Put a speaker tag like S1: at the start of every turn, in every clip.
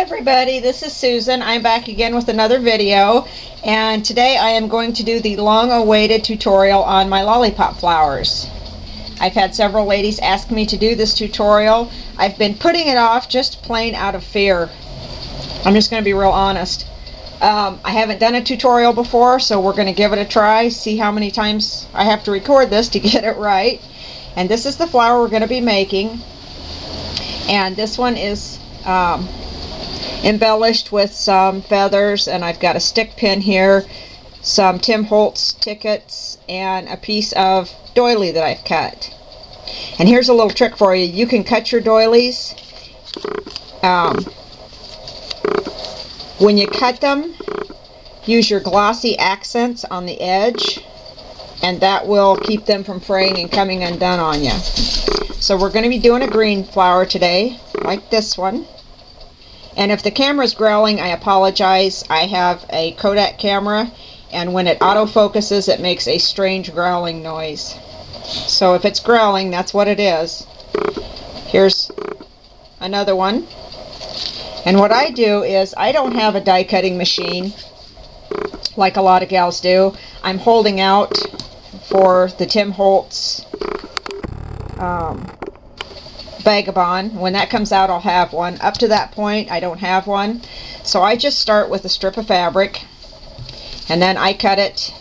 S1: everybody, this is Susan. I'm back again with another video, and today I am going to do the long-awaited tutorial on my lollipop flowers. I've had several ladies ask me to do this tutorial. I've been putting it off just plain out of fear. I'm just going to be real honest. I haven't done a tutorial before, so we're going to give it a try, see how many times I have to record this to get it right. And this is the flower we're going to be making, and this one is embellished with some feathers, and I've got a stick pin here, some Tim Holtz tickets, and a piece of doily that I've cut. And here's a little trick for you. You can cut your doilies. When you cut them, use your glossy accents on the edge, and that will keep them from fraying and coming undone on you. So we're going to be doing a green flower today, like this one. And if the camera's growling, I apologize. I have a Kodak camera, and when it autofocuses, it makes a strange growling noise. So if it's growling, that's what it is. Here's another one. And what I do is, I don't have a die cutting machine like a lot of gals do. I'm holding out for the Tim Holtz Vagabond. When that comes out, I'll have one. Up to that point, I don't have one. So I just start with a strip of fabric, and then I cut it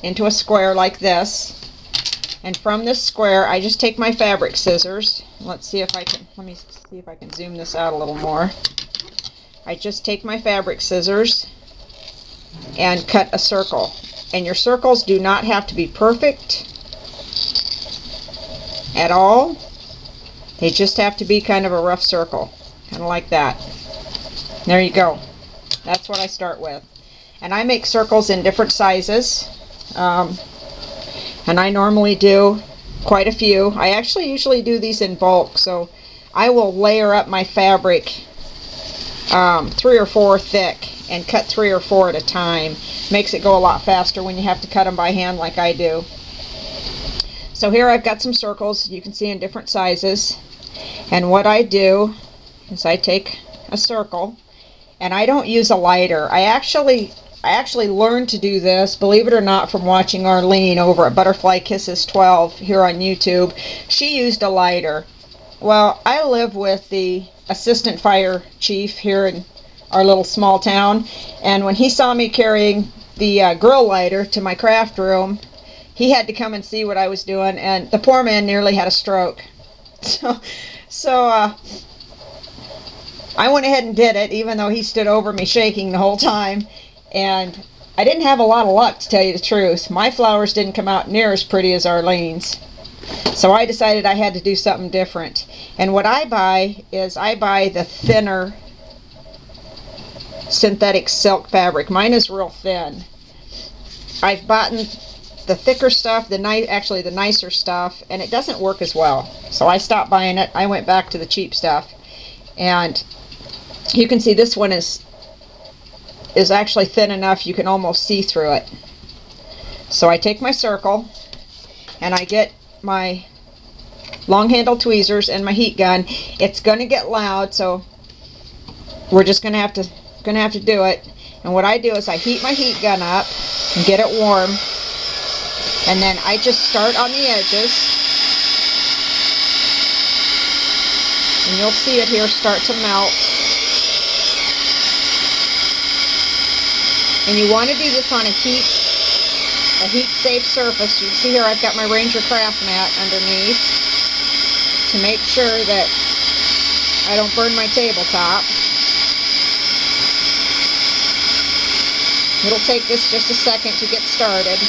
S1: into a square like this. And from this square, I just take my fabric scissors. Let's see if I can, let me see if I can zoom this out a little more. I just take my fabric scissors and cut a circle. And your circles do not have to be perfect at all. They just have to be kind of a rough circle, kind of like that. There you go. That's what I start with. And I make circles in different sizes, and I normally do quite a few. I actually usually do these in bulk, so I will layer up my fabric 3 or 4 thick and cut 3 or 4 at a time. Makes it go a lot faster when you have to cut them by hand like I do. So here I've got some circles you can see in different sizes, and what I do is I take a circle, and I don't use a lighter. I actually learned to do this, believe it or not, from watching Arlene over at Butterfly Kisses 12 here on YouTube. She used a lighter. Well, I live with the assistant fire chief here in our little small town, and when he saw me carrying the grill lighter to my craft room, he had to come and see what I was doing, and the poor man nearly had a stroke. So I went ahead and did it, even though he stood over me shaking the whole time. And I didn't have a lot of luck, to tell you the truth. My flowers didn't come out near as pretty as Arlene's. So I decided I had to do something different. And what I buy is, I buy the thinner synthetic silk fabric. Mine is real thin. I've bought the thicker stuff, actually the nicer stuff, and it doesn't work as well. So I stopped buying it. I went back to the cheap stuff. And you can see this one is actually thin enough you can almost see through it. So I take my circle, and I get my long handle tweezers and my heat gun. It's going to get loud, so we're just going to have to do it. And what I do is I heat my heat gun up and get it warm, and then I just start on the edges, and you'll see it here start to melt. And you want to do this on a heat-safe surface. You see here I've got my Ranger craft mat underneath to make sure that I don't burn my tabletop. It'll take this just a second to get started.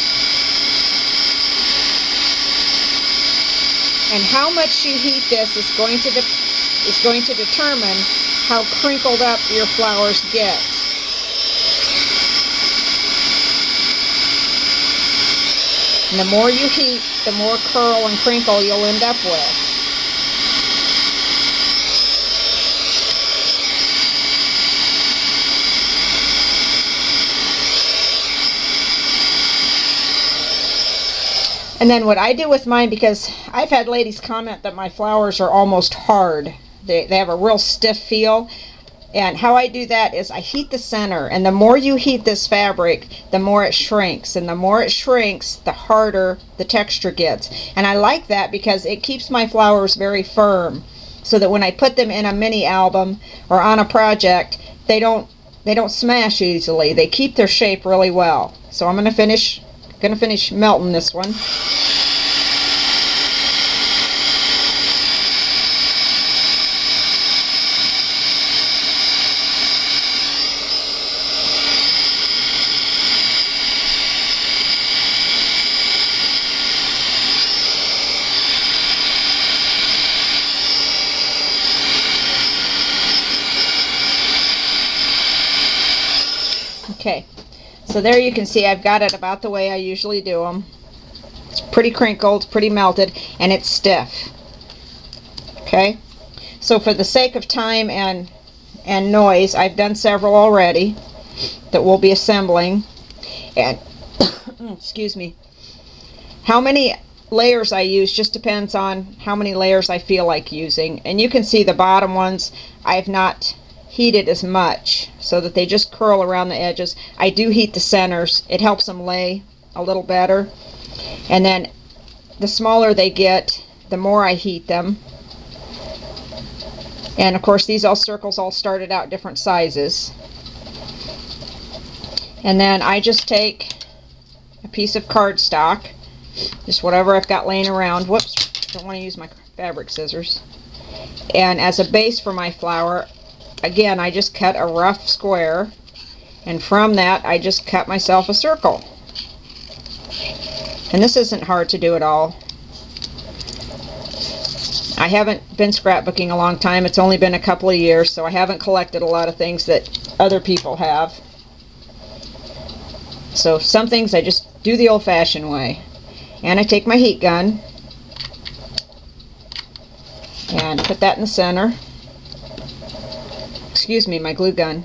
S1: And how much you heat this is going to determine how crinkled up your flowers get. And the more you heat, the more curl and crinkle you'll end up with. And then what I do with mine, because I've had ladies comment that my flowers are almost hard. They have a real stiff feel. And how I do that is I heat the center, and the more you heat this fabric, the more it shrinks, and the more it shrinks, the harder the texture gets. And I like that because it keeps my flowers very firm, so that when I put them in a mini album or on a project, they don't smash easily. They keep their shape really well. So I'm gonna finish melting this one. Okay, so there you can see I've got it about the way I usually do them. It's pretty crinkled, pretty melted, and it's stiff. Okay, so for the sake of time and noise, I've done several already that we'll be assembling. And excuse me, how many layers I use just depends on how many layers I feel like using. And you can see the bottom ones I've not heated as much, so that they just curl around the edges. I do heat the centers. It helps them lay a little better. And then the smaller they get, the more I heat them. And of course these circles all started out different sizes. And then I just take a piece of cardstock, just whatever I've got laying around. Whoops, don't want to use my fabric scissors. And as a base for my flower, again, I just cut a rough square, and from that I just cut myself a circle. And this isn't hard to do at all. I haven't been scrapbooking a long time. It's only been a couple of years, so I haven't collected a lot of things that other people have. So some things I just do the old-fashioned way. And I take my heat gun and put that in the center. Excuse me, my glue gun.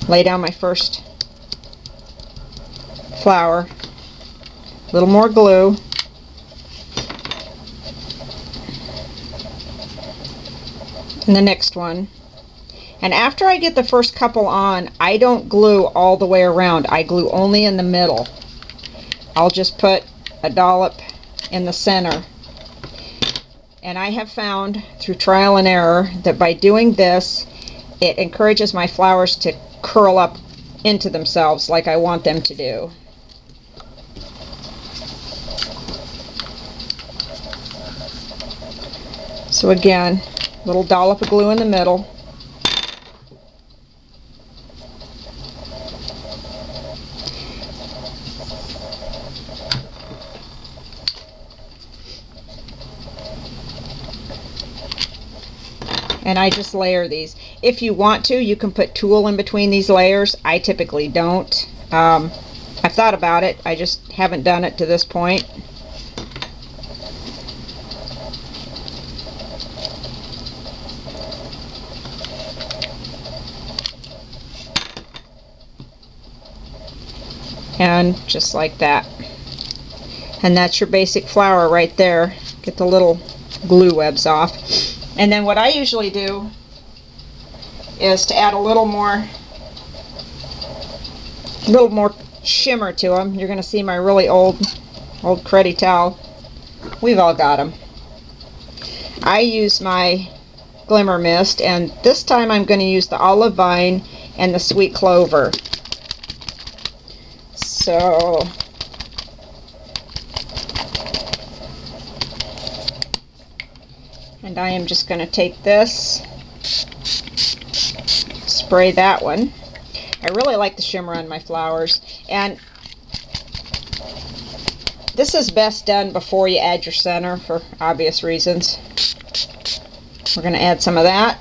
S1: Lay down my first flower. A little more glue. And the next one. And after I get the first couple on, I don't glue all the way around. I glue only in the middle. I'll just put a dollop in the center. And I have found through trial and error that by doing this, it encourages my flowers to curl up into themselves like I want them to do. So again, a little dollop of glue in the middle. And I just layer these. If you want to, you can put tulle in between these layers. I typically don't. I've thought about it. I just haven't done it to this point. And just like that. And that's your basic flower right there. Get the little glue webs off. And then what I usually do is to add a little more shimmer to them. You're going to see my really old cruddy towel. We've all got them. I use my Glimmer Mist, and this time I'm going to use the Olive Vine and the Sweet Clover. So and I am just going to take this, spray that one. I really like the shimmer on my flowers, and this is best done before you add your center for obvious reasons. We're going to add some of that,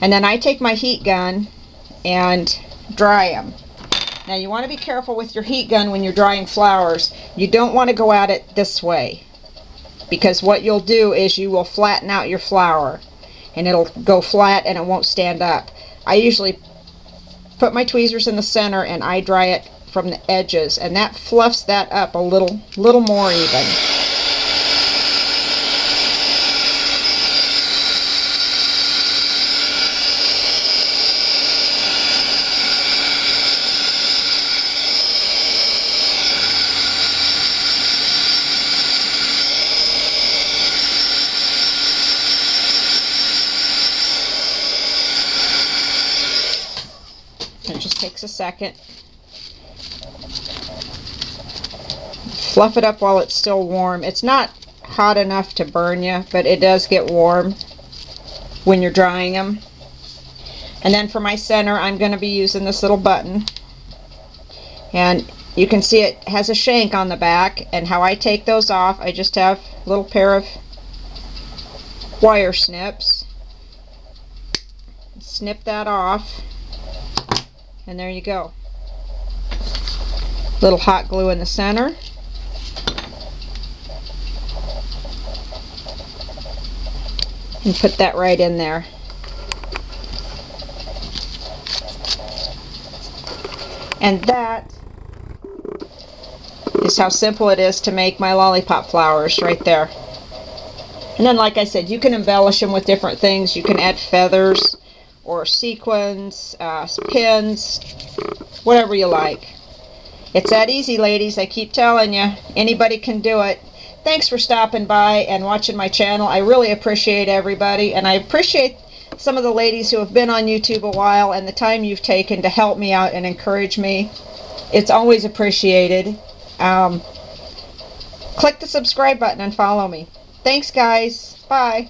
S1: and then I take my heat gun and dry them. Now you want to be careful with your heat gun when you're drying flowers. You don't want to go at it this way, because what you'll do is you will flatten out your flower and it'll go flat and it won't stand up. I usually put my tweezers in the center and I dry it from the edges, and that fluffs that up a little more even. It just takes a second. Fluff it up while it's still warm. It's not hot enough to burn you, but it does get warm when you're drying them. And then for my center, I'm going to be using this little button. And you can see it has a shank on the back, and how I take those off, I just have a little pair of wire snips. Snip that off, and there you go. Little hot glue in the center. And put that right in there. And that is how simple it is to make my lollipop flowers right there. And then, like I said, you can embellish them with different things. You can add feathers or sequins, pins, whatever you like. It's that easy, ladies. I keep telling you, anybody can do it. Thanks for stopping by and watching my channel. I really appreciate everybody, and I appreciate some of the ladies who have been on YouTube a while and the time you've taken to help me out and encourage me. It's always appreciated. Click the subscribe button and follow me. Thanks, guys. Bye.